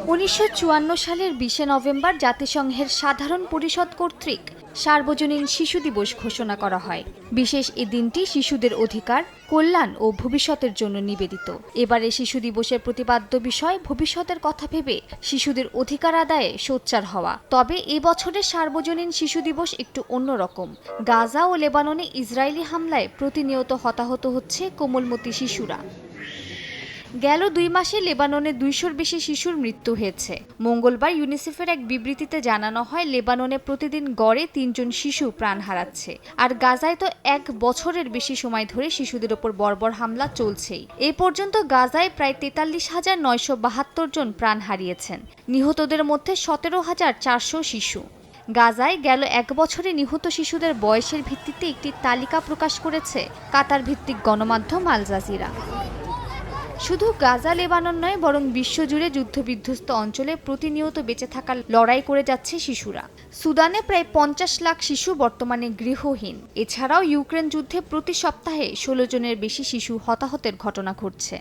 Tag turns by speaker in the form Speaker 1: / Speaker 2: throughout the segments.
Speaker 1: 1954 সালের 20 নভেম্বর জাতিসংঘের সাধারণ পরিষদ কর্তৃক সার্বজনীন শিশু দিবস ঘোষণা করা হয়। বিশেষ এই দিনটি শিশুদের অধিকার, কল্যাণ ও ভবিষ্যতের জন্য নিবেদিত। এবারে শিশু দিবসের প্রতিপাদ্য বিষয় ভবিষ্যতের কথা ভেবে শিশুদের অধিকার আদায়ে সোচ্চার হওয়া। তবে এবছরের সার্বজনীন শিশু দিবস একটু অন্যরকম। গাজা ও লেবাননে ইসরায়েলি হামলায় প্রতিনিয়ত হতাহত হচ্ছে কোমলমতি শিশুরা। গেল 2 মাসে লেবাননে 200-র বেশি শিশুর মৃত্যু হয়েছে। মঙ্গলবার ইউনিসেফের এক বিবৃতিতে জানানো হয়, লেবাননে প্রতিদিন গড়ে 3 জন শিশু প্রাণ হারাচ্ছে। আর গাজায় তো 1 বছরের বেশি সময় ধরে শিশুদের ওপর বর্বর হামলা চলছেই। এ পর্যন্ত গাজায় প্রায় 43,972 জন প্রাণ হারিয়েছেন। নিহতদের মধ্যে 17,400 শিশু। গাজায় গেল 1 বছরে নিহত শিশুদের বয়সের ভিত্তিতে একটি তালিকা প্রকাশ করেছে কাতার ভিত্তিক গণমাধ্যম আল জাজিরা। শুধু গাজা লেবানন নয়, বরং বিশ্বজুড়ে যুদ্ধবিধ্বস্ত অঞ্চলে প্রতিনিয়ত বেঁচে থাকার লড়াই করে যাচ্ছে শিশুরা। সুদানে প্রায় 50 লাখ শিশু বর্তমানে গৃহহীন। এছাড়াও ইউক্রেন যুদ্ধে প্রতি সপ্তাহে 16 জনের বেশি শিশু হতাহতের ঘটনা ঘটছে।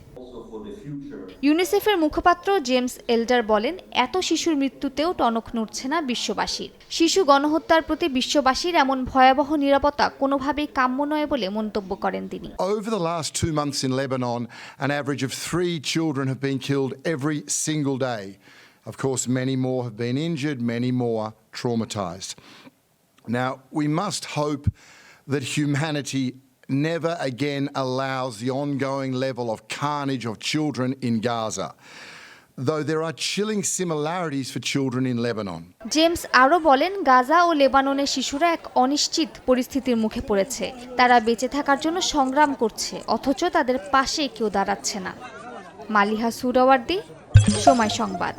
Speaker 1: ইউনিসেফের মুখপাত্র জেমস এল্ডার বলেন, এত শিশুর মৃত্যুতেও টনক নড়ছে না বিশ্ববাসীর। শিশু গণহত্যার প্রতি বিশ্ববাসীর এমন ভয়াবহ নিরাপত্তা কোনোভাবেই কাম্য নয় বলে মন্তব্য করেন তিনি।
Speaker 2: Over the last 2 months in Lebanon, an average of 3 children have been killed every single day. Of course, many more have been injured, many more traumatized. Now, we must hope that humanity never again allows the ongoing level of carnage of children in Gaza, though there are chilling similarities for children in Lebanon.
Speaker 1: James আরও বলেন, গাজা ও লেবাননের শিশুরা এক অনিশ্চিত পরিস্থিতির মুখে পড়েছে। তারা বেঁচে থাকার জন্য সংগ্রাম করছে, অথচ তাদের পাশে কেউ দাঁড়াচ্ছে না। মালিহা সুরাওয়ার্দী, সময় সংবাদ।